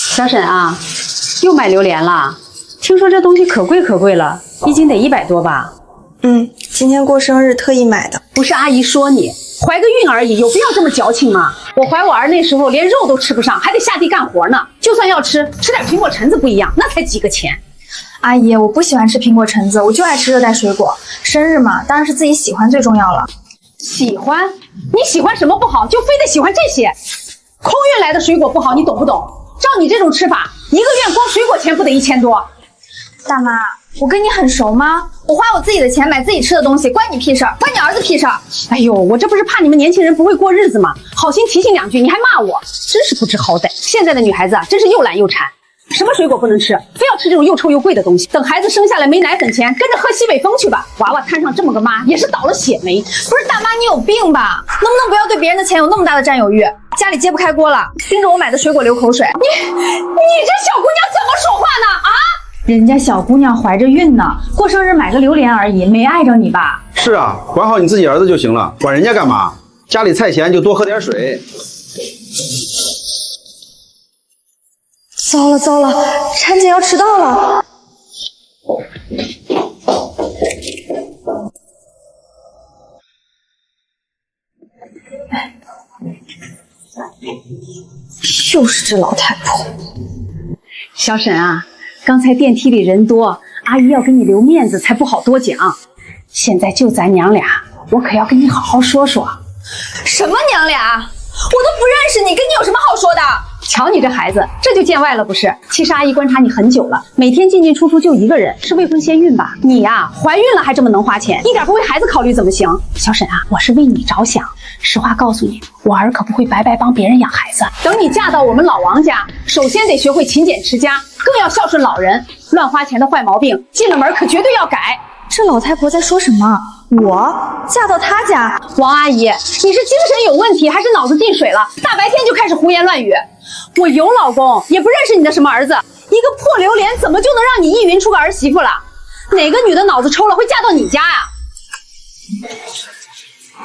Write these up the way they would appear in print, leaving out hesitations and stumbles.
小沈啊，又买榴莲了？听说这东西可贵可贵了，一斤得100多吧？今天过生日特意买的。不是阿姨说你怀个孕而已，有必要这么矫情吗？我怀我儿那时候连肉都吃不上，还得下地干活呢。就算要吃点苹果橙子不一样，那才几个钱。阿姨，我不喜欢吃苹果橙子，我就爱吃热带水果。生日嘛，当然是自己喜欢最重要了。喜欢？你喜欢什么不好，就非得喜欢这些？空运来的水果不好，你懂不懂？照你这种吃法，一个月光水果钱不得1000多？大妈，我跟你很熟吗？我花我自己的钱买自己吃的东西，关你屁事儿，关你儿子屁事儿。哎呦，我这不是怕你们年轻人不会过日子吗？好心提醒2句，你还骂我，真是不知好歹。现在的女孩子啊，真是又懒又馋。什么水果不能吃，非要吃这种又臭又贵的东西。等孩子生下来没奶粉钱，跟着喝西北风去吧。娃娃摊上这么个妈，也是倒了血霉。不是大妈，你有病吧？能不能不要对别人的钱有那么大的占有欲？家里揭不开锅了，盯着我买的水果流口水。你这小姑娘怎么说话呢？啊！人家小姑娘怀着孕呢，过生日买个榴莲而已，没碍着你吧？是啊，管好你自己儿子就行了，管人家干嘛？家里菜钱就多喝点水。糟了糟了，婵姐要迟到了。又是这老太婆。小沈啊，刚才电梯里人多，阿姨要给你留面子，才不好多讲。现在就咱娘俩，我可要跟你好好说说。什么娘俩？我都不认识你，跟你有什么好说的？瞧你这孩子，这就见外了不是？其实阿姨观察你很久了，每天进进出出就一个人，是未婚先孕吧？你呀，怀孕了还这么能花钱，一点不为孩子考虑怎么行？小沈啊，我是为你着想。实话告诉你，我儿可不会白白帮别人养孩子。等你嫁到我们老王家，首先得学会勤俭持家，更要孝顺老人。乱花钱的坏毛病，进了门可绝对要改。这老太婆在说什么？我嫁到她家？王阿姨，你是精神有问题还是脑子进水了？大白天就开始胡言乱语。我有老公，也不认识你的什么儿子，一个破榴莲怎么就能让你意淫出个儿媳妇了？哪个女的脑子抽了会嫁到你家呀？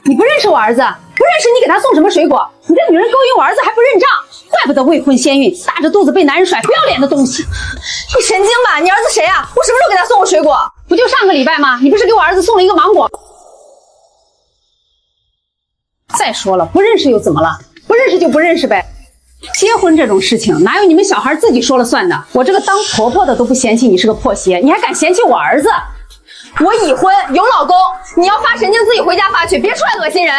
你不认识我儿子，不认识你给他送什么水果？你这女人勾引我儿子还不认账，怪不得未婚先孕，大着肚子被男人甩，不要脸的东西！你神经吧？你儿子谁啊？我什么时候给他送过水果？不就上个礼拜吗？你不是给我儿子送了一个芒果？再说了，不认识又怎么了？不认识就不认识呗。结婚这种事情哪有你们小孩自己说了算的？我这个当婆婆的都不嫌弃你是个破鞋，你还敢嫌弃我儿子？我已婚有老公，你要发神经自己回家发去，别出来恶心人。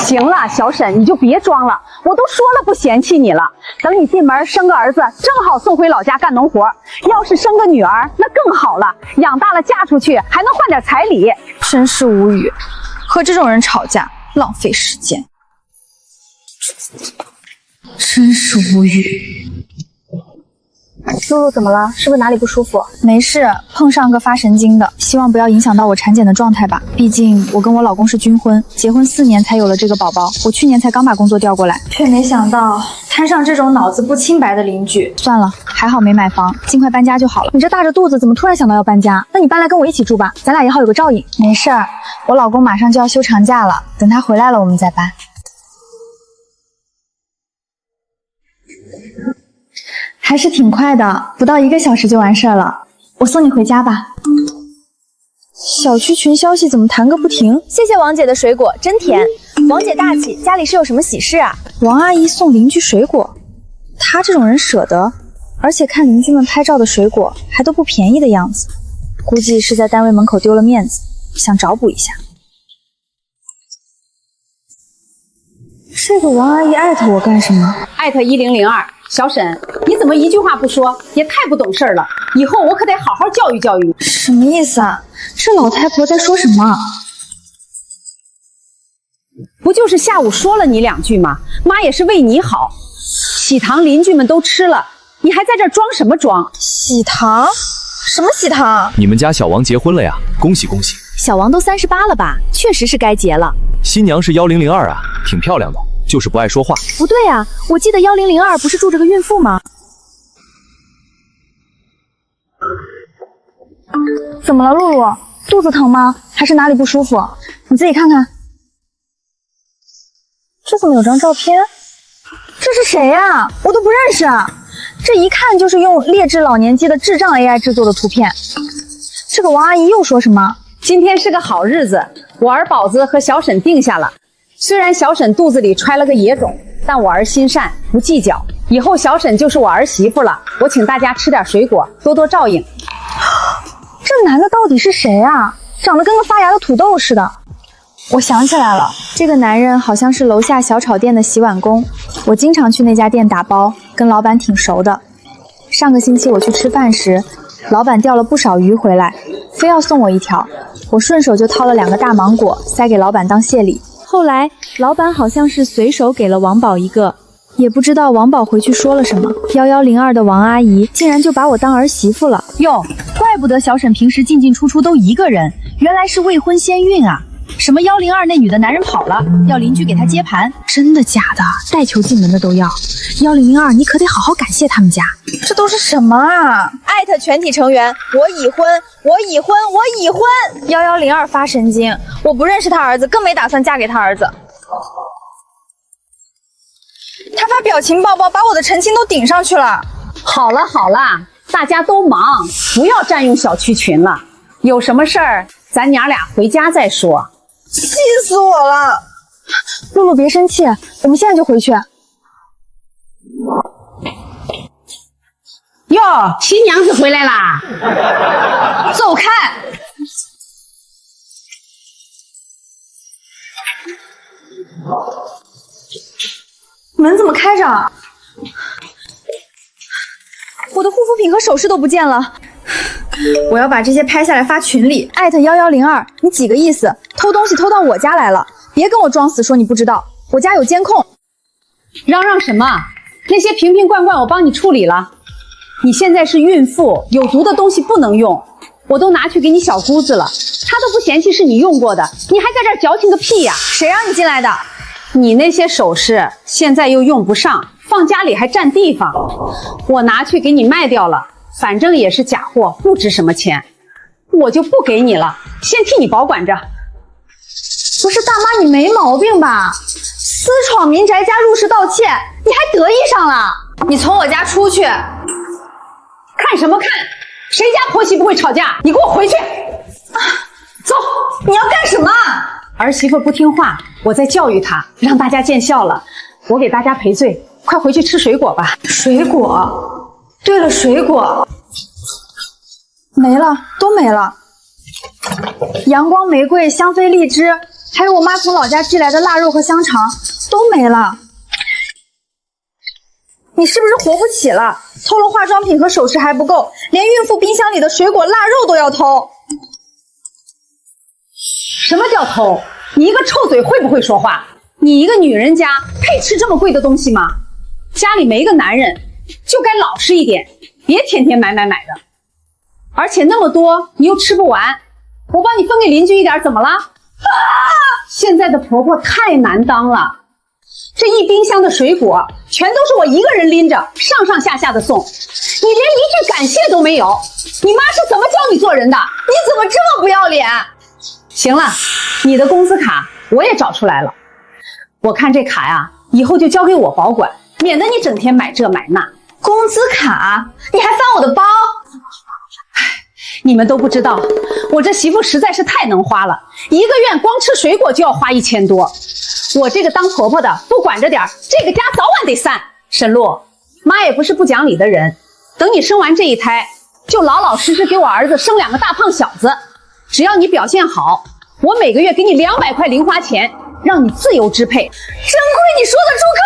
行了，小沈，你就别装了，我都说了不嫌弃你了。等你进门生个儿子，正好送回老家干农活。要是生个女儿，那更好了，养大了嫁出去还能换点彩礼。真是无语，和这种人吵架浪费时间，真是无语。露露怎么了？是不是哪里不舒服？没事，碰上个发神经的，希望不要影响到我产检的状态吧。毕竟我跟我老公是军婚，结婚4年才有了这个宝宝，我去年才刚把工作调过来，却没想到摊上这种脑子不清白的邻居。算了，还好没买房，尽快搬家就好了。你这大着肚子怎么突然想到要搬家？那你搬来跟我一起住吧，咱俩也好有个照应。没事儿，我老公马上就要休长假了，等他回来了我们再搬。还是挺快的，不到1个小时就完事儿了。我送你回家吧。小区群消息怎么弹个不停？谢谢王姐的水果，真甜。王姐大气，家里是有什么喜事啊？王阿姨送邻居水果，她这种人舍得，而且看邻居们拍照的水果还都不便宜的样子，估计是在单位门口丢了面子，想找补一下。这个王阿姨艾特我干什么？艾特1002。小沈，你怎么一句话不说？也太不懂事了！以后我可得好好教育教育你。什么意思啊？这老太婆在说什么？不就是下午说了你2句吗？妈也是为你好。喜糖邻居们都吃了，你还在这装什么装？喜糖？什么喜糖？你们家小王结婚了呀，恭喜恭喜！小王都38了吧？确实是该结了。新娘是1002啊，挺漂亮的，就是不爱说话。不对啊，我记得1002不是住着个孕妇吗？怎么了，露露？肚子疼吗？还是哪里不舒服？你自己看看。这怎么有张照片？这是谁呀？我都不认识。这一看就是用劣质老年机的智障 AI 制作的图片。这个王阿姨又说什么？今天是个好日子，我儿宝子和小沈定下了。虽然小沈肚子里揣了个野种，但我儿心善，不计较。以后小沈就是我儿媳妇了。我请大家吃点水果，多多照应。这男的到底是谁啊？长得跟个发芽的土豆似的。我想起来了，这个男人好像是楼下小炒店的洗碗工。我经常去那家店打包，跟老板挺熟的。上个星期我去吃饭时，老板钓了不少鱼回来，非要送我一条。我顺手就掏了2个大芒果塞给老板当谢礼。后来老板好像是随手给了王宝一个，也不知道王宝回去说了什么。1102的王阿姨竟然就把我当儿媳妇了哟！怪不得小沈平时进进出出都一个人，原来是未婚先孕啊！什么102那女的男人跑了，要邻居给她接盘，真的假的？带球进门的都要。1002，你可得好好感谢他们家。这都是什么啊？艾特全体成员，我已婚，我已婚，我已婚。1102发神经，我不认识他儿子，更没打算嫁给他儿子。他发表情包包，把我的澄清都顶上去了。好了好了，大家都忙，不要占用小区群了。有什么事儿，咱娘俩回家再说。气死我了！露露别生气，我们现在就回去。哟，新娘子回来啦！走开！门怎么开着？我的护肤品和首饰都不见了。我要把这些拍下来发群里，艾特1102，你几个意思？偷东西偷到我家来了，别跟我装死说你不知道，我家有监控。嚷嚷什么？那些瓶瓶罐罐我帮你处理了。你现在是孕妇，有毒的东西不能用，我都拿去给你小姑子了，她都不嫌弃是你用过的，你还在这儿矫情个屁呀！谁让你进来的？你那些首饰现在又用不上，放家里还占地方，我拿去给你卖掉了，反正也是假货，不值什么钱，我就不给你了，先替你保管着。不是大妈，你没毛病吧？私闯民宅加入室盗窃，你还得意上了？你从我家出去！看什么看？谁家婆媳不会吵架？你给我回去！走！你要干什么？儿媳妇不听话，我在教育她，让大家见笑了。我给大家赔罪，快回去吃水果吧。水果？对了，水果没了，都没了。阳光玫瑰、香妃荔枝，还有我妈从老家寄来的腊肉和香肠，都没了。你是不是活不起了？偷了化妆品和首饰还不够，连孕妇冰箱里的水果、腊肉都要偷。什么叫偷？你一个臭嘴会不会说话？你一个女人家配吃这么贵的东西吗？家里没个男人就该老实一点，别天天买的。而且那么多你又吃不完，我帮你分给邻居一点，怎么了？现在的婆婆太难当了，这一冰箱的水果全都是我一个人拎着上上下下的送，你连一句感谢都没有，你妈是怎么教你做人的？你怎么这么不要脸？行了，你的工资卡我也找出来了，我看这卡呀，以后就交给我保管，免得你整天买这买那。工资卡？你还翻我的包？你们都不知道，我这媳妇实在是太能花了，一个月光吃水果就要花1000多。我这个当婆婆的不管着点，这个家早晚得散。沈露，妈也不是不讲理的人，等你生完这一胎，就老老实实给我儿子生2个大胖小子。只要你表现好，我每个月给你200块零花钱，让你自由支配。真亏你说得出口！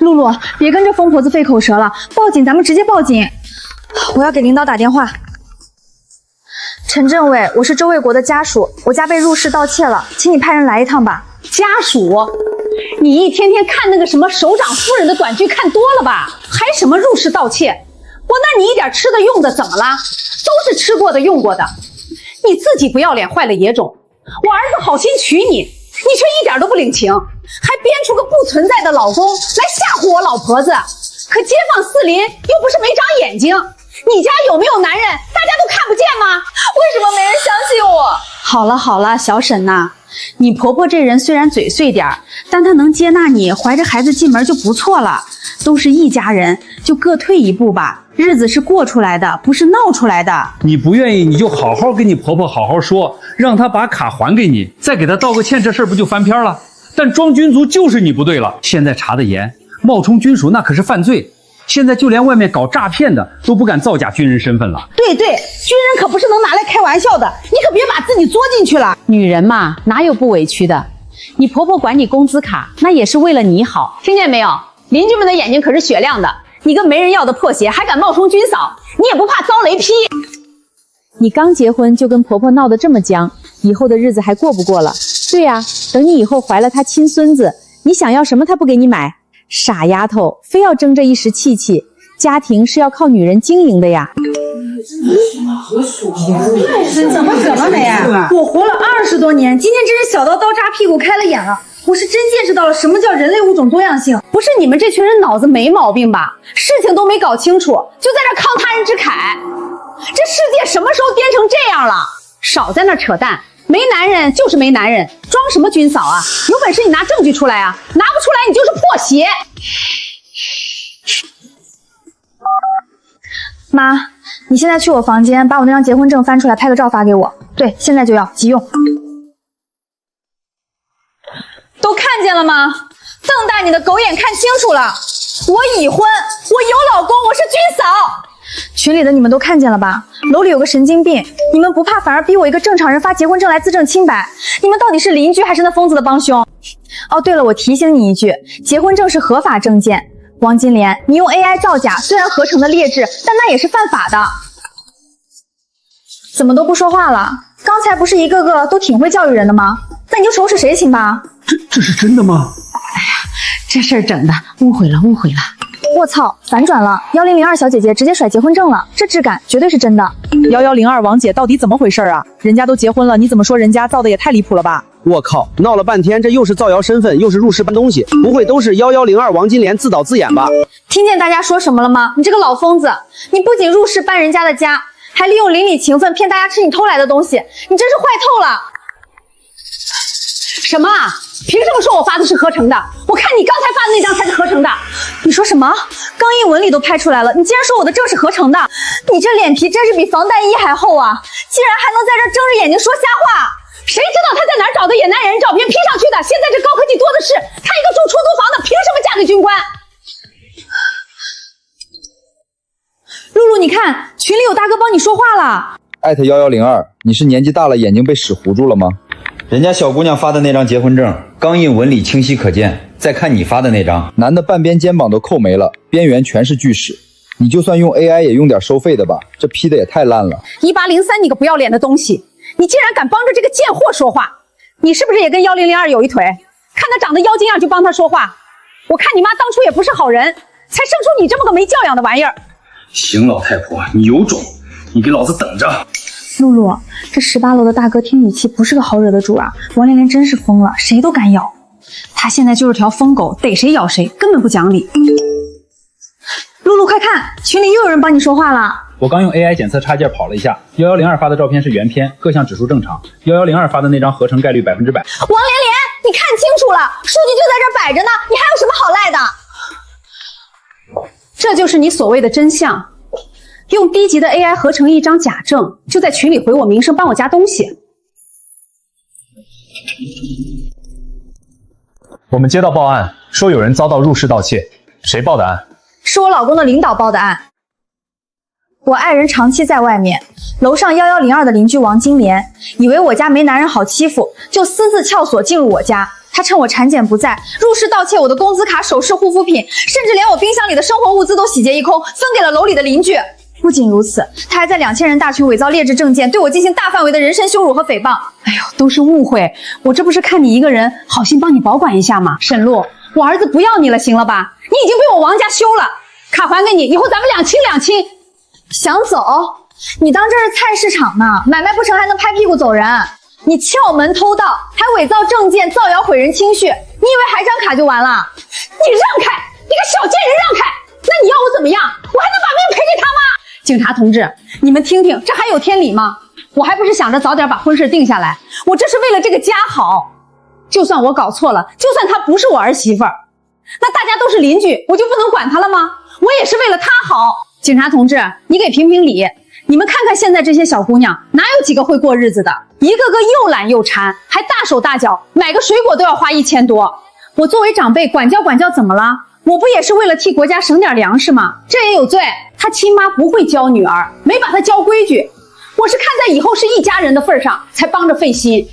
露露，别跟着疯婆子费口舌了，报警，咱们直接报警。我要给领导打电话。陈政委，我是周卫国的家属，我家被入室盗窃了，请你派人来一趟吧。家属？你一天天看那个什么首长夫人的短剧看多了吧？还什么入室盗窃？那你一点吃的用的怎么了？都是吃过的用过的，你自己不要脸坏了野种。我儿子好心娶你，你却一点都不领情，还编出个不存在的老公来吓唬我老婆子。可街坊四邻又不是没长眼睛，你家有没有男人大家都看不见吗？为什么没人相信我？好了好了，小沈呐，你婆婆这人虽然嘴碎点儿，但她能接纳你怀着孩子进门就不错了。都是一家人，就各退一步吧。日子是过出来的，不是闹出来的。你不愿意，你就好好跟你婆婆好好说，让她把卡还给你，再给她道个歉，这事儿不就翻篇了？但装军族就是你不对了。现在查得严，冒充军属那可是犯罪。现在就连外面搞诈骗的都不敢造假军人身份了。对，军人可不是能拿来开玩笑的，你可别把自己作进去了。女人嘛，哪有不委屈的？你婆婆管你工资卡，那也是为了你好，听见没有？邻居们的眼睛可是雪亮的，你个没人要的破鞋，还敢冒充军嫂，你也不怕遭雷劈？你刚结婚就跟婆婆闹得这么僵，以后的日子还过不过了？对呀，等你以后怀了她亲孙子，你想要什么她不给你买？傻丫头，非要争这一时气气，家庭是要靠女人经营的呀。怎么可能没啊？我活了20多年，今天真是小刀刀扎屁股开了眼了。我是真见识到了什么叫人类物种多样性。不是你们这群人脑子没毛病吧？事情都没搞清楚，就在这慷他人之慨。这世界什么时候颠成这样了？少在那扯淡！没男人就是没男人，装什么军嫂啊？有本事你拿证据出来啊！拿不出来你就是破鞋。妈，你现在去我房间，把我那张结婚证翻出来，拍个照发给我。对，现在就要，急用。都看见了吗？瞪大你的狗眼看清楚了！我已婚，我有老公，我是军嫂。群里的你们都看见了吧？楼里有个神经病，你们不怕，反而逼我一个正常人发结婚证来自证清白。你们到底是邻居还是那疯子的帮凶？哦，对了，我提醒你一句，结婚证是合法证件。王金莲，你用 AI 造假，虽然合成的劣质，但那也是犯法的。怎么都不说话了？刚才不是一个个都挺会教育人的吗？那你就仇视谁行吧？这是真的吗？这事儿整的，误会了。我操，反转了！1002小姐姐直接甩结婚证了，这质感绝对是真的。1102王姐到底怎么回事啊？人家都结婚了，你怎么说人家造的也太离谱了吧？我靠，闹了半天，这又是造谣身份，又是入室搬东西，不会都是1102王金莲自导自演吧？听见大家说什么了吗？你这个老疯子，你不仅入室搬人家的家，还利用邻里情分骗大家吃你偷来的东西，你真是坏透了！什么啊？凭什么说我发的是合成的？我看你刚才发的那张才是合成的。你说什么？钢印纹理都拍出来了，你竟然说我的证是合成的？你这脸皮真是比防弹衣还厚啊！竟然还能在这睁着眼睛说瞎话！谁知道他在哪儿找的野男人照片 P 上去的？现在这高科技多的是，他一个住出租房的，凭什么嫁给军官？露露，你看群里有大哥帮你说话了。@1102，你是年纪大了眼睛被屎糊住了吗？人家小姑娘发的那张结婚证，钢印纹理清晰可见。再看你发的那张，男的半边肩膀都扣没了，边缘全是锯齿。你就算用 AI 也用点收费的吧，这 P 的也太烂了。1803，你个不要脸的东西，你竟然敢帮着这个贱货说话！你是不是也跟1002有一腿？看他长得妖精样就帮他说话？我看你妈当初也不是好人，才生出你这么个没教养的玩意儿。行，老太婆，你有种，你给老子等着！露露，这18楼的大哥听语气不是个好惹的主啊！王连连真是疯了，谁都敢咬。他现在就是条疯狗，逮谁咬谁，根本不讲理。露露，快看，群里又有人帮你说话了。我刚用 AI 检测插件跑了一下，1102发的照片是原片，各项指数正常。1102发的那张合成概率100%。王连连，你看清楚了，数据就在这摆着呢，你还有什么好赖的？这就是你所谓的真相。用低级的 AI 合成一张假证，就在群里回我名声，帮我加东西。我们接到报案，说有人遭到入室盗窃，谁报的案？是我老公的领导报的案。我爱人长期在外面，楼上1102的邻居王金莲以为我家没男人好欺负，就私自撬锁进入我家。他趁我产检不在，入室盗窃我的工资卡、首饰、护肤品，甚至连我冰箱里的生活物资都洗劫一空，分给了楼里的邻居。不仅如此，他还在2000人大群伪造劣质证件，对我进行大范围的人身羞辱和诽谤。哎呦，都是误会，我这不是看你一个人，好心帮你保管一下吗？沈露，我儿子不要你了，行了吧？你已经被我王家休了，卡还给你，以后咱们两清两清。想走？你当这是菜市场呢？买卖不成还能拍屁股走人？你撬门偷盗，还伪造证件，造谣毁人清序，你以为还张卡就完了？你让开，你个小贱人让开！那你要我怎么样？我还能把命赔给他吗？警察同志，你们听听，这还有天理吗？我还不是想着早点把婚事定下来，我这是为了这个家好。就算我搞错了，就算她不是我儿媳妇儿，那大家都是邻居，我就不能管她了吗？我也是为了她好。警察同志，你给评评理，你们看看现在这些小姑娘，哪有几个会过日子的？一个个又懒又馋，还大手大脚，买个水果都要花1000多。我作为长辈管教管教怎么了？我不也是为了替国家省点粮食吗？这也有罪。他亲妈不会教女儿，没把她教规矩。我是看在以后是一家人的份上，才帮着费心。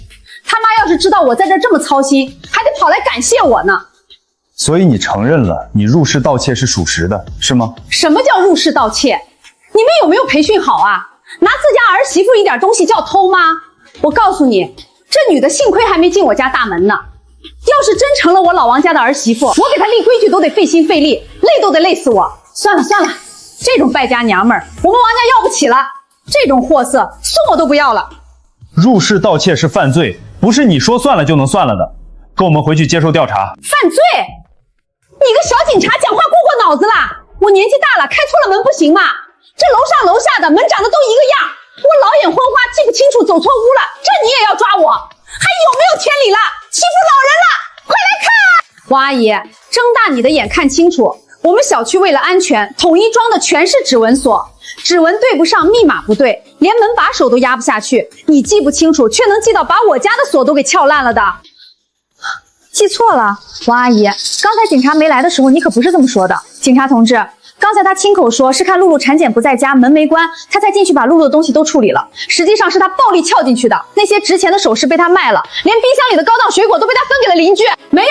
他妈要是知道我在这这么操心，还得跑来感谢我呢。所以你承认了，你入室盗窃是属实的，是吗？什么叫入室盗窃？你们有没有培训好啊？拿自家儿媳妇一点东西叫偷吗？我告诉你，这女的幸亏还没进我家大门呢。要是真成了我老王家的儿媳妇，我给她立规矩都得费心费力，累都得累死我。算了算了，这种败家娘们儿，我们王家要不起了。这种货色，送我都不要了。入室盗窃是犯罪，不是你说算了就能算了的。跟我们回去接受调查。犯罪？你个小警察讲话过脑子啦！我年纪大了，开错了门不行吗？这楼上楼下的门长得都一个样，我老眼昏花，记不清楚，走错屋了，这你也要抓我？还有没有天理了？欺负老人了！快来看！王阿姨，睁大你的眼看清楚，我们小区为了安全，统一装的全是指纹锁，指纹对不上，密码不对，连门把手都压不下去。你记不清楚，却能记到把我家的锁都给撬烂了的。记错了，王阿姨，刚才警察没来的时候，你可不是这么说的。警察同志，刚才他亲口说是看露露产检不在家，门没关，他才进去把露露的东西都处理了。实际上是他暴力撬进去的，那些值钱的首饰被他卖了，连冰箱里的高档水果都被他分给了邻居。没有，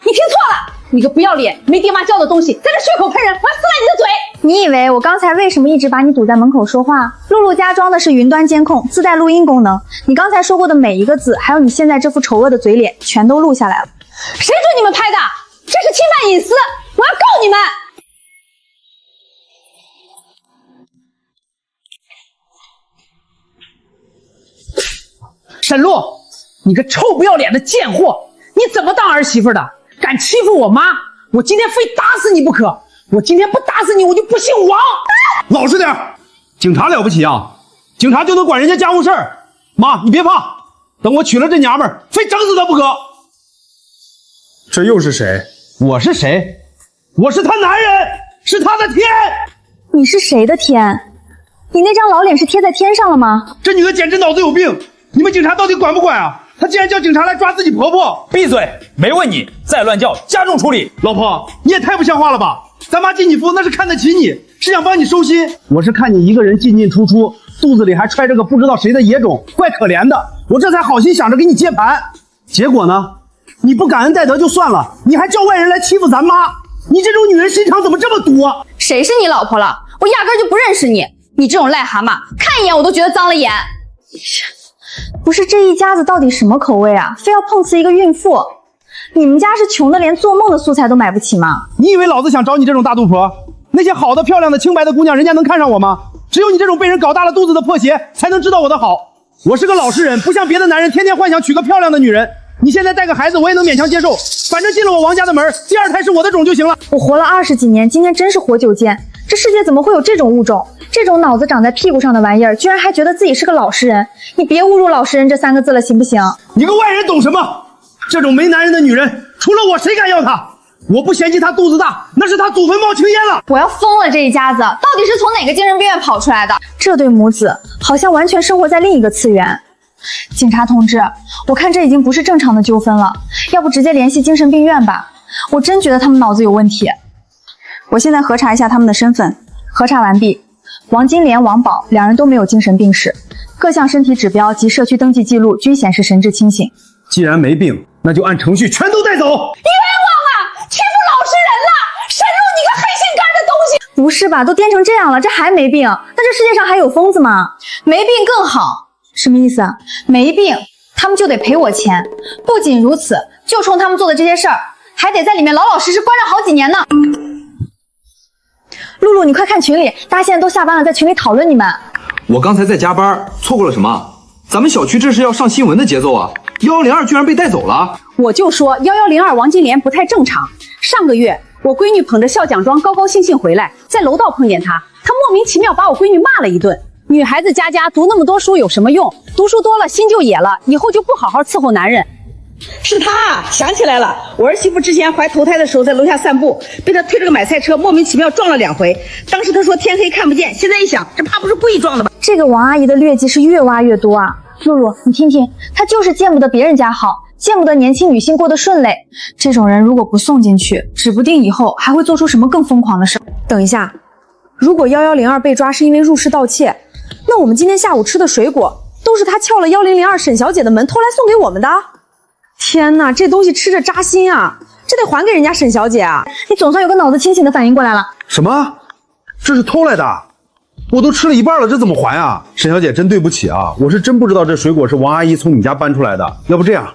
你听错了，你个不要脸、没爹妈教的东西，在这血口喷人，我要撕烂你的嘴！你以为我刚才为什么一直把你堵在门口说话？露露家装的是云端监控，自带录音功能，你刚才说过的每一个字，还有你现在这副丑恶的嘴脸，全都录下来了。谁准你们拍的？这是侵犯隐私，我要告你们！沈露，你个臭不要脸的贱货，你怎么当儿媳妇的？敢欺负我妈，我今天非打死你不可！我今天不打死你，我就不姓王！老实点，警察了不起啊？警察就能管人家家务事儿？妈，你别怕，等我娶了这娘们儿，非整死她不可！这又是谁？我是谁？我是她男人，是她的天！你是谁的天？你那张老脸是贴在天上了吗？这女的简直脑子有病！你们警察到底管不管啊？她竟然叫警察来抓自己婆婆！闭嘴！没问你，再乱叫加重处理。老婆，你也太不像话了吧！咱妈进你夫那是看得起你，是想帮你收心。我是看你一个人进进出出，肚子里还揣着个不知道谁的野种，怪可怜的。我这才好心想着给你接盘，结果呢，你不感恩戴德就算了，你还叫外人来欺负咱妈。你这种女人心肠怎么这么毒啊？谁是你老婆了？我压根就不认识你。你这种癞蛤蟆，看一眼我都觉得脏了眼。不是这一家子到底什么口味啊？非要碰瓷一个孕妇？你们家是穷的连做梦的素材都买不起吗？你以为老子想找你这种大肚婆？那些好的、漂亮的、清白的姑娘，人家能看上我吗？只有你这种被人搞大了肚子的破鞋，才能知道我的好。我是个老实人，不像别的男人天天幻想娶个漂亮的女人。你现在带个孩子，我也能勉强接受。反正进了我王家的门，第二胎是我的种就行了。我活了20几年，今天真是活久见。这世界怎么会有这种物种？这种脑子长在屁股上的玩意儿，居然还觉得自己是个老实人。你别侮辱老实人这3个字了，行不行？你个外人懂什么？这种没男人的女人，除了我谁敢要她？我不嫌弃她肚子大，那是她祖坟冒青烟了。我要疯了，这一家子到底是从哪个精神病院跑出来的？这对母子好像完全生活在另一个次元。警察同志，我看这已经不是正常的纠纷了，要不直接联系精神病院吧？我真觉得他们脑子有问题。我现在核查一下他们的身份，核查完毕。王金莲、王宝两人都没有精神病史，各项身体指标及社区登记记录均显示神志清醒。既然没病，那就按程序全都带走。你冤枉啊！欺负老实人了！沈露，你个黑心肝的东西！不是吧？都颠成这样了，这还没病？那这世界上还有疯子吗？没病更好。什么意思啊？没病，他们就得赔我钱。不仅如此，就冲他们做的这些事儿，还得在里面老老实实关上好几年呢。露露，你快看群里，大家现在都下班了，在群里讨论你们。我刚才在加班，错过了什么？咱们小区这是要上新闻的节奏啊！1102居然被带走了。我就说1102王金莲不太正常。上个月我闺女捧着校奖状高高兴兴回来，在楼道碰见她莫名其妙把我闺女骂了一顿。女孩子家读那么多书有什么用？读书多了心就野了，以后就不好好伺候男人。是他，想起来了，我儿媳妇之前怀头胎的时候在楼下散步，被他推着个买菜车莫名其妙撞了2回。当时他说天黑看不见，现在一想，这怕不是故意撞的吧？这个王阿姨的劣迹是越挖越多啊！露露，你听听，她就是见不得别人家好，见不得年轻女性过得顺累。这种人如果不送进去，指不定以后还会做出什么更疯狂的事。等一下，如果1102被抓是因为入室盗窃，那我们今天下午吃的水果都是他撬了1002沈小姐的门偷来送给我们的。天哪，这东西吃着扎心啊，这得还给人家沈小姐啊！你总算有个脑子清醒的反应过来了。什么？这是偷来的？我都吃了一半了，这怎么还啊？沈小姐，真对不起啊，我是真不知道这水果是王阿姨从你家搬出来的。要不这样，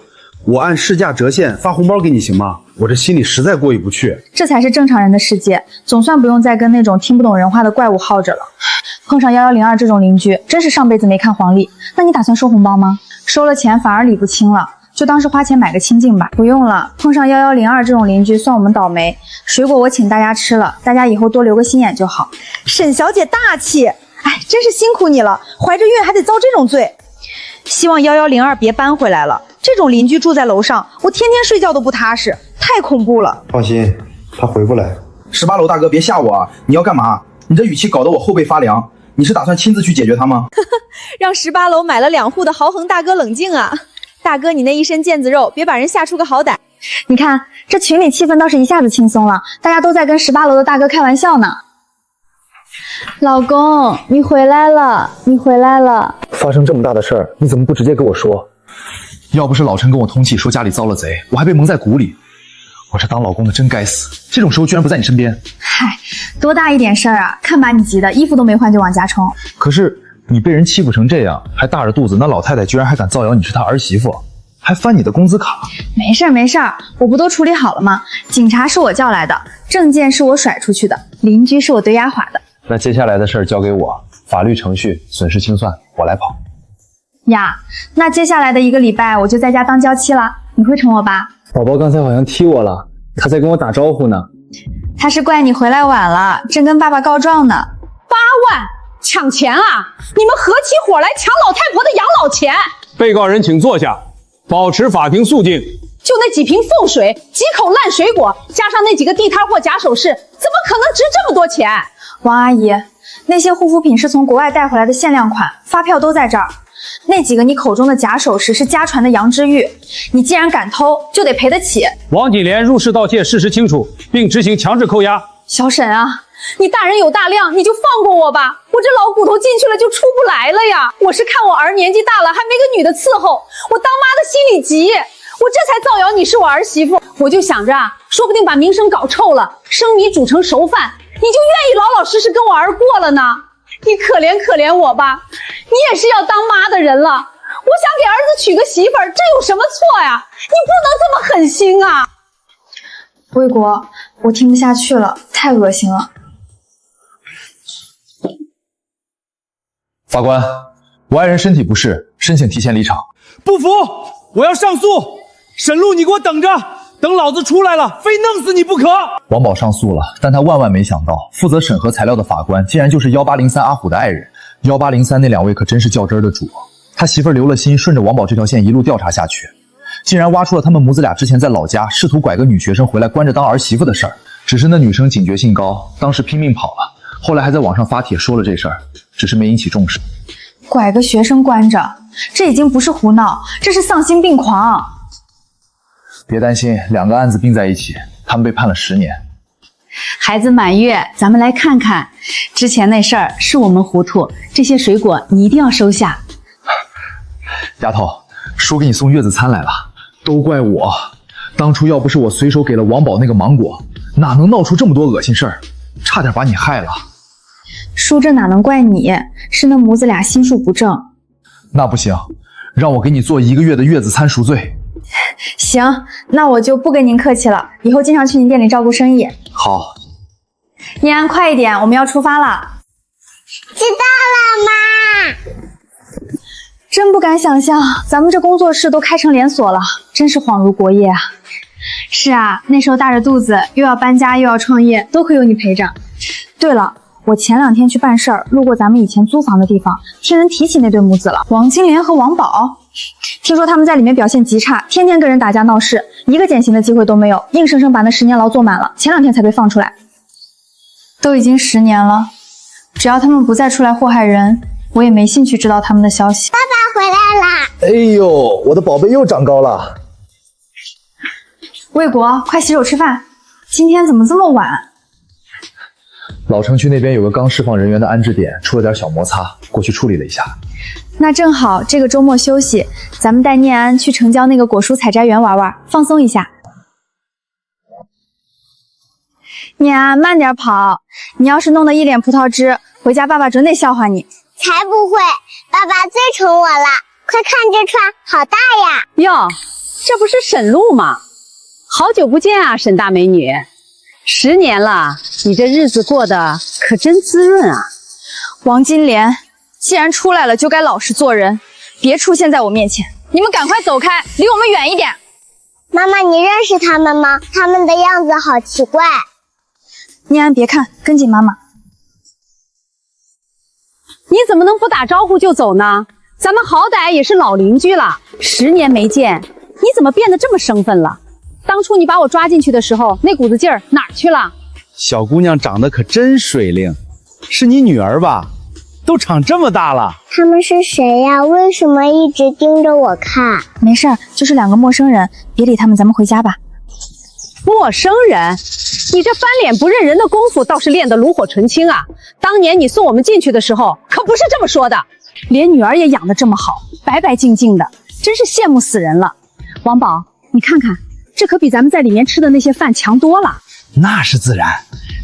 我按市价折现发红包给你行吗？我这心里实在过意不去。这才是正常人的世界，总算不用再跟那种听不懂人话的怪物耗着了。碰上1102这种邻居，真是上辈子没看黄历。那你打算收红包吗？收了钱反而理不清了。就当是花钱买个清净吧。不用了，碰上1102这种邻居算我们倒霉。水果我请大家吃了，大家以后多留个心眼就好。沈小姐大气，哎，真是辛苦你了，怀着孕还得遭这种罪。希望1102别搬回来了，这种邻居住在楼上，我天天睡觉都不踏实，太恐怖了。放心，他回不来。18楼大哥别吓我啊！你要干嘛？你这语气搞得我后背发凉。你是打算亲自去解决他吗？让18楼买了2户的豪横大哥冷静啊！大哥，你那一身腱子肉，别把人吓出个好歹。你看，这群里气氛倒是一下子轻松了，大家都在跟18楼的大哥开玩笑呢。老公，你回来了，你回来了。发生这么大的事儿，你怎么不直接跟我说？要不是老陈跟我通气说家里遭了贼，我还被蒙在鼓里。我这当老公的真该死，这种时候居然不在你身边。嗨，多大一点事儿啊，看把你急的，衣服都没换就往家冲。可是你被人欺负成这样，还大着肚子，那老太太居然还敢造谣你是她儿媳妇，还翻你的工资卡。没事儿没事儿，我不都处理好了吗？警察是我叫来的，证件是我甩出去的，邻居是我对丫鬟的。那接下来的事儿交给我，法律程序损失清算我来跑。呀，那接下来的1个礼拜我就在家当娇妻了，你会宠我吧？宝宝刚才好像踢我了，他在跟我打招呼呢。他是怪你回来晚了，正跟爸爸告状呢。8万抢钱啊！你们合起伙来抢老太婆的养老钱！被告人请坐下，保持法庭肃静。就那几瓶凤水，几口烂水果，加上那几个地摊货假首饰，怎么可能值这么多钱？王阿姨，那些护肤品是从国外带回来的限量款，发票都在这儿。那几个你口中的假首饰是家传的羊脂玉，你既然敢偷，就得赔得起。王锦莲入室盗窃事实清楚，并执行强制扣押。小沈啊，你大人有大量，你就放过我吧，我这老骨头进去了就出不来了呀。我是看我儿年纪大了，还没个女的伺候，我当妈的心里急，我这才造谣你是我儿媳妇。我就想着啊，说不定把名声搞臭了，生米煮成熟饭，你就愿意老老实实跟我儿过了呢。你可怜可怜我吧，你也是要当妈的人了。我想给儿子娶个媳妇儿，这有什么错呀？你不能这么狠心啊！魏国，我听不下去了，太恶心了。法官，我爱人身体不适，申请提前离场。不服，我要上诉！沈璐，你给我等着，等老子出来了，非弄死你不可！王宝上诉了，但他万万没想到，负责审核材料的法官竟然就是1803阿虎的爱人。1803那2位可真是较真的主，他媳妇儿留了心，顺着王宝这条线一路调查下去，竟然挖出了他们母子俩之前在老家试图拐个女学生回来关着当儿媳妇的事儿。只是那女生警觉性高，当时拼命跑了，后来还在网上发帖说了这事儿，只是没引起重视。拐个学生关着，这已经不是胡闹，这是丧心病狂。别担心，2个案子并在一起，他们被判了10年。孩子满月，咱们来看看。之前那事儿是我们糊涂，这些水果你一定要收下。丫头，叔给你送月子餐来了，都怪我，当初要不是我随手给了王宝那个芒果，哪能闹出这么多恶心事儿，差点把你害了。叔，这哪能怪你，是那母子俩心术不正。那不行，让我给你做1个月的月子餐赎罪。行，那我就不跟您客气了，以后经常去您店里照顾生意。好，念安快一点，我们要出发了。知道了，妈。真不敢想象，咱们这工作室都开成连锁了，真是恍如国业啊。是啊，那时候大着肚子，又要搬家又要创业，多亏有你陪着。对了，我前2天去办事儿，路过咱们以前租房的地方，听人提起那对母子了，王金莲和王宝。听说他们在里面表现极差，天天跟人打架闹事，一个减刑的机会都没有，硬生生把那10年牢坐满了，前2天才被放出来。都已经10年了，只要他们不再出来祸害人，我也没兴趣知道他们的消息。爸爸回来啦！哎呦，我的宝贝又长高了。魏国，快洗手吃饭。今天怎么这么晚？老城区那边有个刚释放人员的安置点出了点小摩擦，过去处理了一下。那正好，这个周末休息，咱们带念安去城郊那个果蔬采摘园玩玩，放松一下。念安，慢点跑，你要是弄得一脸葡萄汁，回家爸爸准得笑话你。才不会，爸爸最宠我了。快看这串，好大呀！哟，这不是沈露吗？好久不见啊，沈大美女！10年了，你这日子过得可真滋润啊！王金莲，既然出来了，就该老实做人，别出现在我面前。你们赶快走开，离我们远一点。妈妈，你认识他们吗？他们的样子好奇怪。念安，别看，跟紧妈妈。你怎么能不打招呼就走呢？咱们好歹也是老邻居了，10年没见，你怎么变得这么生分了？当初你把我抓进去的时候，那股子劲儿哪儿去了？小姑娘长得可真水灵，是你女儿吧？都长这么大了。他们是谁呀？为什么一直盯着我看？没事儿，就是2个陌生人，别理他们，咱们回家吧。陌生人？你这翻脸不认人的功夫倒是练得炉火纯青啊！当年你送我们进去的时候，可不是这么说的。连女儿也养得这么好，白白净净的，真是羡慕死人了。王宝，你看看，这可比咱们在里面吃的那些饭强多了。那是自然，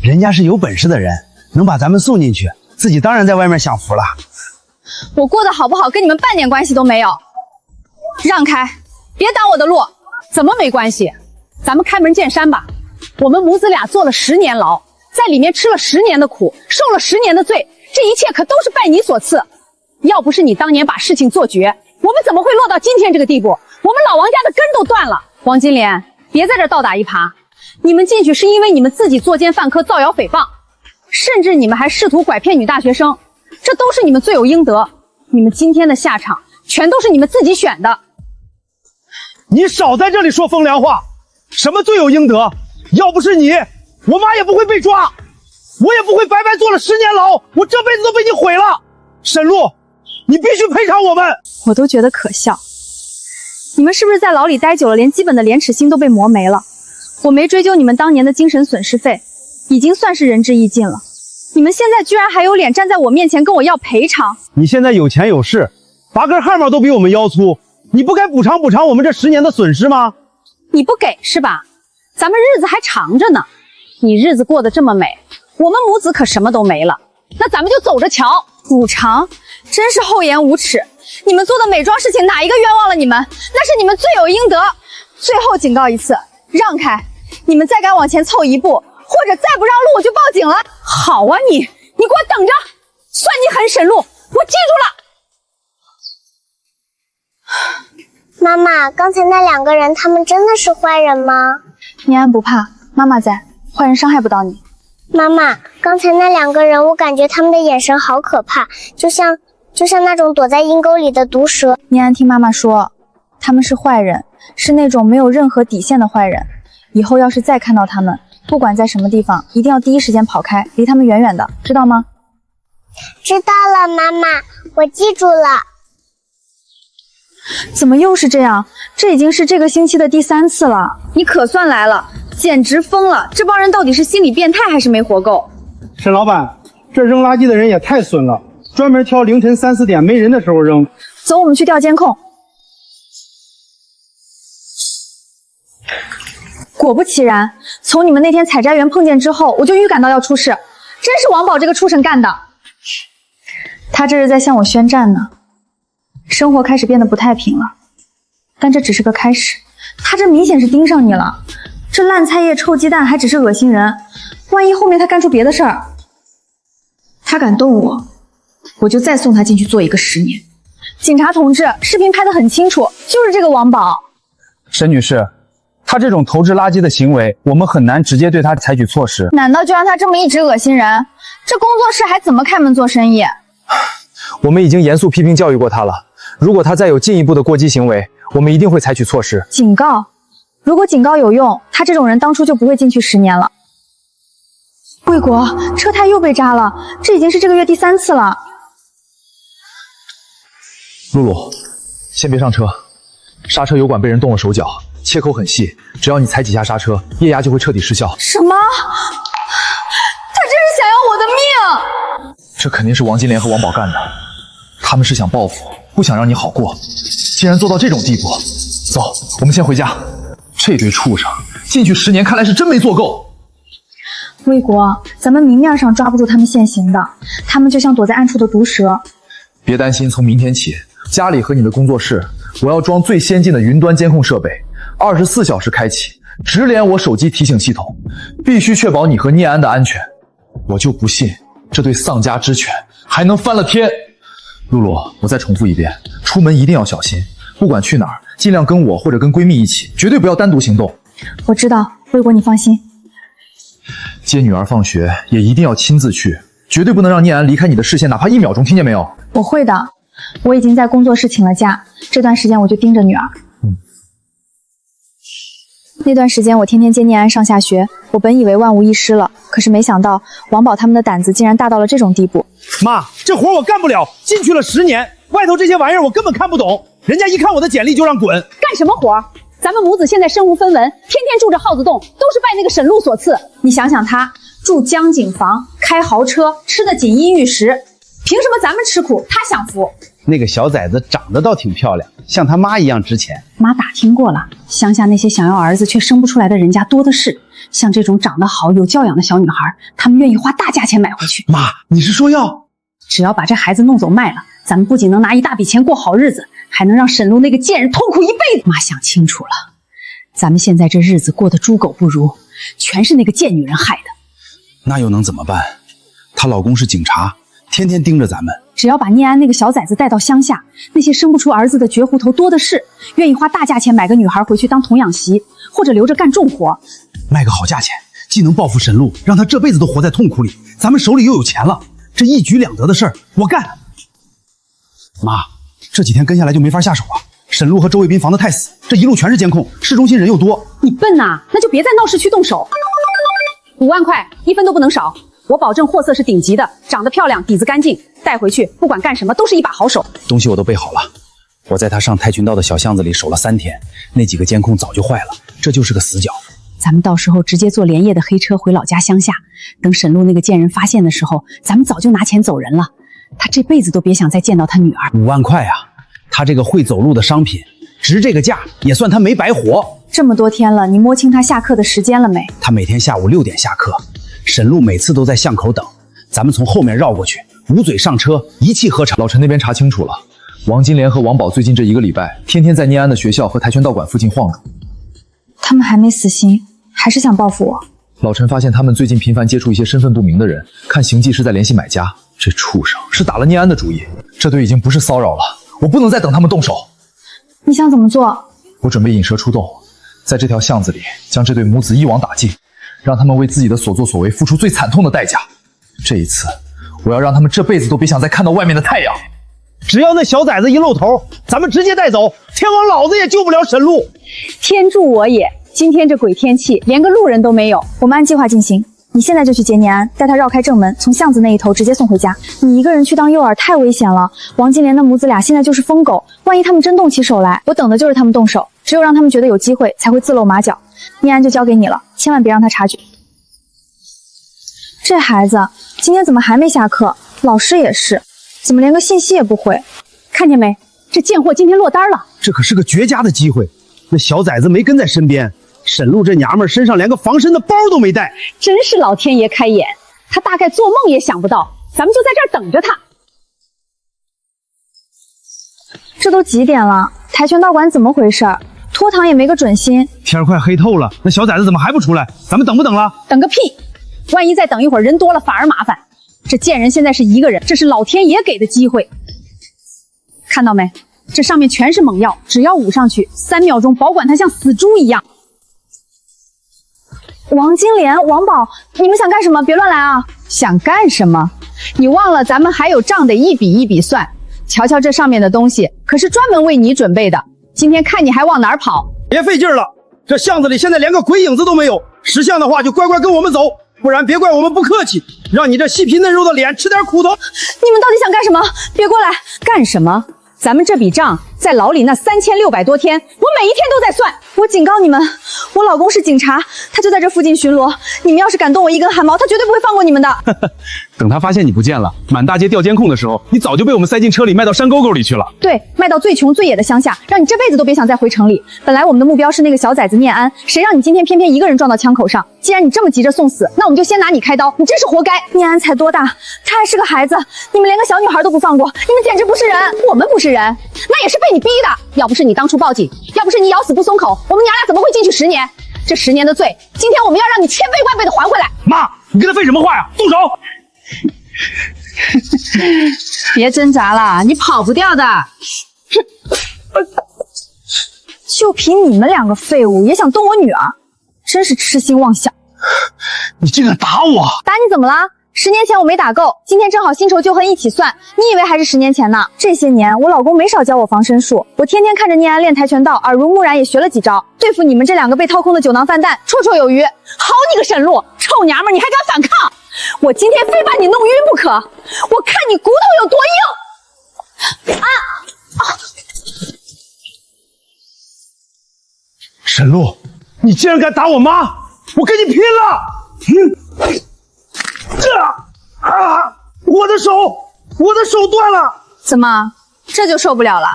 人家是有本事的人，能把咱们送进去，自己当然在外面享福了。我过得好不好跟你们半点关系都没有。让开，别挡我的路。怎么没关系？咱们开门见山吧。我们母子俩坐了10年牢，在里面吃了10年的苦，受了10年的罪，这一切可都是拜你所赐。要不是你当年把事情做绝，我们怎么会落到今天这个地步？我们老王家的根都断了。王金莲，别在这倒打一耙。你们进去是因为你们自己作奸犯科、造谣诽谤，甚至你们还试图拐骗女大学生，这都是你们罪有应得。你们今天的下场全都是你们自己选的。你少在这里说风凉话，什么罪有应得？要不是你，我妈也不会被抓，我也不会白白坐了10年牢，我这辈子都被你毁了。沈露，你必须赔偿我们。我都觉得可笑，你们是不是在牢里待久了，连基本的廉耻心都被磨没了？我没追究你们当年的精神损失费，已经算是仁至义尽了。你们现在居然还有脸站在我面前跟我要赔偿？你现在有钱有势，拔根汗毛都比我们腰粗，你不该补偿我们这10年的损失吗？你不给是吧？咱们日子还长着呢，你日子过得这么美，我们母子可什么都没了。那咱们就走着瞧。补偿？真是厚颜无耻！你们做的美妆事情哪一个冤枉了你们？那是你们罪有应得。最后警告一次，让开！你们再敢往前凑一步，或者再不让路，我就报警了。好啊你给我等着！算你狠，沈露，我记住了。妈妈，刚才那2个人，他们真的是坏人吗？念安不怕，妈妈在，坏人伤害不到你。妈妈，刚才那2个人，我感觉他们的眼神好可怕，就像那种躲在阴沟里的毒蛇。念安听妈妈说，他们是坏人，是那种没有任何底线的坏人。以后要是再看到他们，不管在什么地方，一定要第一时间跑开，离他们远远的，知道吗？知道了，妈妈，我记住了。怎么又是这样？这已经是这个星期的第3次了。你可算来了，简直疯了！这帮人到底是心理变态还是没活够？沈老板，这扔垃圾的人也太损了，专门挑凌晨3、4点没人的时候扔。走，我们去调监控。果不其然，从你们那天采摘园碰见之后，我就预感到要出事，真是王宝这个畜生干的。他这是在向我宣战呢。生活开始变得不太平了，但这只是个开始。他这明显是盯上你了，这烂菜叶、臭鸡蛋还只是恶心人，万一后面他干出别的事儿，他敢动我，我就再送他进去做一个10年。警察同志，视频拍得很清楚，就是这个王宝。沈女士，他这种投掷垃圾的行为，我们很难直接对他采取措施。难道就让他这么一直恶心人？这工作室还怎么开门做生意？我们已经严肃批评教育过他了。如果他再有进一步的过激行为，我们一定会采取措施。警告？如果警告有用，他这种人当初就不会进去10年了。魏国，车胎又被扎了，这已经是这个月第3次了。露露，先别上车，刹车油管被人动了手脚，切口很细，只要你踩几下刹车，液压就会彻底失效。什么？他这是想要我的命！这肯定是王金莲和王宝干的，他们是想报复，不想让你好过。既然做到这种地步，走，我们先回家。这堆畜生进去10年，看来是真没做够。魏国，咱们明面上抓不住他们现行的，他们就像躲在暗处的毒蛇。别担心，从明天起，家里和你的工作室，我要装最先进的云端监控设备，24小时开启，直连我手机提醒系统，必须确保你和聂安的安全。我就不信这对丧家之犬还能翻了天。露露，我再重复一遍，出门一定要小心，不管去哪儿，尽量跟我或者跟闺蜜一起，绝对不要单独行动。我知道，魏国你放心。接女儿放学也一定要亲自去，绝对不能让聂安离开你的视线，哪怕1秒钟，听见没有？我会的，我已经在工作室请了假，这段时间我就盯着女儿。那段时间我天天接聂安上下学，我本以为万无一失了，可是没想到王宝他们的胆子竟然大到了这种地步。妈，这活我干不了，进去了10年，外头这些玩意儿我根本看不懂，人家一看我的简历就让滚。干什么活？咱们母子现在身无分文，天天住着耗子洞，都是拜那个沈路所赐。你想想他住江景房，开豪车，吃的锦衣玉食，凭什么咱们吃苦，他享福？那个小崽子长得倒挺漂亮，像他妈一样值钱。妈打听过了，乡下那些想要儿子却生不出来的人家多的是，像这种长得好、有教养的小女孩，他们愿意花大价钱买回去。妈，你是说要？只要把这孩子弄走卖了，咱们不仅能拿一大笔钱过好日子，还能让沈路那个贱人痛苦一辈子。妈想清楚了，咱们现在这日子过得猪狗不如，全是那个贱女人害的。那又能怎么办？她老公是警察，天天盯着咱们。只要把聂安那个小崽子带到乡下，那些生不出儿子的绝户头多的是，愿意花大价钱买个女孩回去当童养媳，或者留着干重活。卖个好价钱，既能报复沈路，让他这辈子都活在痛苦里，咱们手里又有钱了，这一举两得的事儿，我干。妈，这几天跟下来就没法下手啊。沈路和周卫斌防得太死，这一路全是监控，市中心人又多。你笨呐，那就别在闹市区动手。5万块，1分都不能少。我保证货色是顶级的，长得漂亮，底子干净，带回去不管干什么都是一把好手。东西我都备好了，我在他上太群道的小巷子里守了3天，那几个监控早就坏了，这就是个死角。咱们到时候直接坐连夜的黑车回老家乡下，等沈路那个贱人发现的时候，咱们早就拿钱走人了，他这辈子都别想再见到他女儿。5万块啊，他这个会走路的商品值这个价，也算他没白活。这么多天了，你摸清他下课的时间了没？他每天下午6点下课，沈路每次都在巷口等，咱们从后面绕过去，捂嘴上车，一气呵成。老陈那边查清楚了，王金莲和王宝最近这1个礼拜，天天在聂安的学校和跆拳道馆附近晃悠。他们还没死心，还是想报复我。老陈发现他们最近频繁接触一些身份不明的人，看行迹是在联系买家。这畜生是打了聂安的主意，这都已经不是骚扰了，我不能再等他们动手。你想怎么做？我准备引蛇出洞，在这条巷子里将这对母子一网打尽，让他们为自己的所作所为付出最惨痛的代价。这一次，我要让他们这辈子都别想再看到外面的太阳。只要那小崽子一露头，咱们直接带走，天王老子也救不了沈路。天助我也！今天这鬼天气，连个路人都没有。我们按计划进行，你现在就去接聂安，带他绕开正门，从巷子那一头直接送回家。你一个人去当诱饵太危险了，王金莲的母子俩现在就是疯狗，万一他们真动起手来，我等的就是他们动手，只有让他们觉得有机会，才会自露马脚。聂安就交给你了，千万别让他察觉。这孩子今天怎么还没下课？老师也是，怎么连个信息也不回？看见没？这贱货今天落单了。这可是个绝佳的机会，那小崽子没跟在身边，沈路这娘们身上连个防身的包都没带，真是老天爷开眼，他大概做梦也想不到，咱们就在这儿等着他。这都几点了？跆拳道馆怎么回事？拖堂也没个准心。天快黑透了，那小崽子怎么还不出来？咱们等不等了？等个屁！万一再等一会儿人多了反而麻烦。这贱人现在是一个人，这是老天爷给的机会。看到没？这上面全是猛药，只要捂上去，3秒钟保管他像死猪一样。王金莲、王宝，你们想干什么？别乱来啊！想干什么？你忘了咱们还有账得一笔一笔算。瞧瞧这上面的东西，可是专门为你准备的。今天看你还往哪儿跑？别费劲了，这巷子里现在连个鬼影子都没有。识相的话就乖乖跟我们走，不然别怪我们不客气，让你这细皮嫩肉的脸吃点苦头。你们到底想干什么？别过来！干什么？咱们这笔账在牢里那3600多天，我每一天都在算。我警告你们，我老公是警察，他就在这附近巡逻。你们要是敢动我一根汗毛，他绝对不会放过你们的。等他发现你不见了，满大街调监控的时候，你早就被我们塞进车里卖到山沟沟里去了。对，卖到最穷最野的乡下，让你这辈子都别想再回城里。本来我们的目标是那个小崽子念安，谁让你今天偏偏一个人撞到枪口上？既然你这么急着送死，那我们就先拿你开刀，你真是活该。念安才多大，他还是个孩子，你们连个小女孩都不放过，你们简直不是人。我们不是人，那也是被你逼的。要不是你当初报警，要不是你咬死不松口，我们娘俩怎么会进去10年？这10年的罪，今天我们要让你千倍万倍的还回来。妈，你跟他废什么话呀？动手！别挣扎了，你跑不掉的。就凭你们两个废物也想动我女儿，真是痴心妄想。你竟敢打我！打你怎么啦？10年前我没打够，今天正好新仇旧恨一起算。你以为还是10年前呢？这些年我老公没少教我防身术，我天天看着念安练跆拳道，耳濡目染也学了几招，对付你们这两个被掏空的酒囊饭蛋绰绰有余。好你个沈璐，臭娘们，你还敢反抗？我今天非把你弄晕不可！我看你骨头有多硬！沈璐，你竟然敢打我妈！我跟你拼了！我的手断了！怎么，这就受不了了？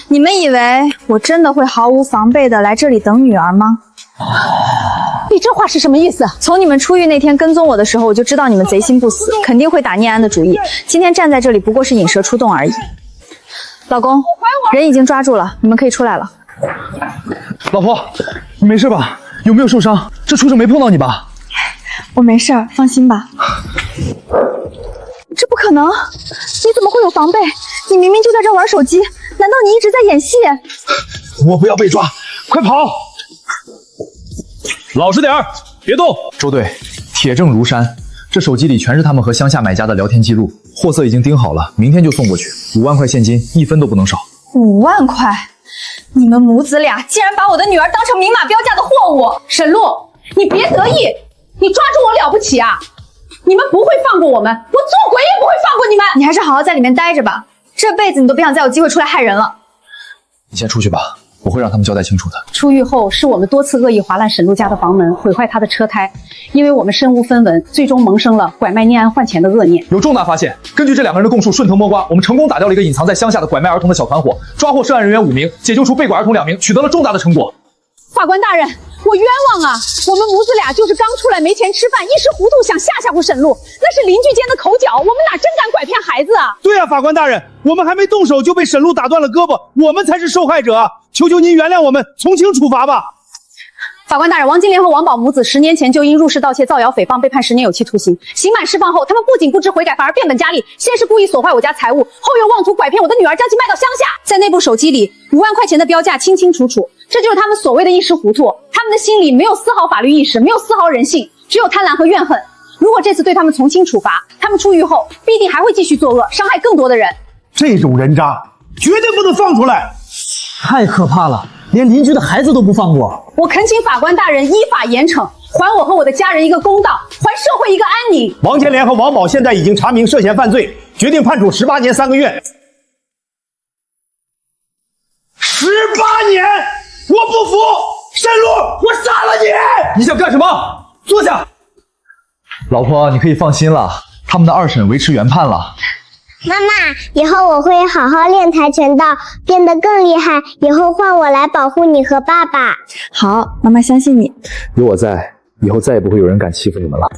你们以为我真的会毫无防备的来这里等女儿吗？你这话是什么意思？从你们出狱那天跟踪我的时候，我就知道你们贼心不死，肯定会打念安的主意。今天站在这里不过是引蛇出洞而已。老公，人已经抓住了，你们可以出来了。老婆，你没事吧？有没有受伤？这畜生没碰到你吧？我没事儿，放心吧。这不可能！你怎么会有防备？你明明就在这玩手机，难道你一直在演戏？我不要被抓，快跑！老实点儿，别动。周队，铁证如山，这手机里全是他们和乡下买家的聊天记录，货色已经盯好了，明天就送过去。5万块现金，1分都不能少。5万块！你们母子俩竟然把我的女儿当成明码标价的货物！沈璐，你别得意，你抓住我了不起啊！你们不会放过我们，我做鬼也不会放过你们！你还是好好在里面待着吧，这辈子你都别想再有机会出来害人了。你先出去吧，我会让他们交代清楚的。出狱后，是我们多次恶意划烂沈璐家的房门，毁坏她的车胎，因为我们身无分文，最终萌生了拐卖念安换钱的恶念。有重大发现，根据这2个人的供述，顺藤摸瓜，我们成功打掉了一个隐藏在乡下的拐卖儿童的小团伙，抓获涉案人员5名，解救出被拐儿童2名，取得了重大的成果。法官大人，我冤枉啊！我们母子俩就是刚出来没钱吃饭，一时糊涂想吓唬沈璐，那是邻居间的口角，我们哪真敢拐骗孩子啊？对啊，法官大人，我们还没动手就被沈璐打断了胳膊，我们才是受害者，求求您原谅我们，从轻处罚吧。法官大人，王金莲和王宝母子10年前就因入室盗窃、造谣诽谤被判10年有期徒刑。刑满释放后，他们不仅不知悔改，反而变本加厉。先是故意损坏我家财物，后又妄图拐骗我的女儿，将其卖到乡下。在那部手机里，5万块钱的标价清清楚楚，这就是他们所谓的一时糊涂。他们的心里没有丝毫法律意识，没有丝毫人性，只有贪婪和怨恨。如果这次对他们从轻处罚，他们出狱后必定还会继续作恶，伤害更多的人。这种人渣绝对不能放出来！太可怕了，连邻居的孩子都不放过。我恳请法官大人依法严惩，还我和我的家人一个公道，还社会一个安宁。王金莲和王宝现在已经查明涉嫌犯罪，决定判处18年3个月。18年！我不服！沈璐，我杀了你！你想干什么？坐下。老婆，你可以放心了，他们的2审维持原判了。妈妈，以后我会好好练跆拳道，变得更厉害。以后换我来保护你和爸爸。好，妈妈相信你。有我在，以后再也不会有人敢欺负你们了。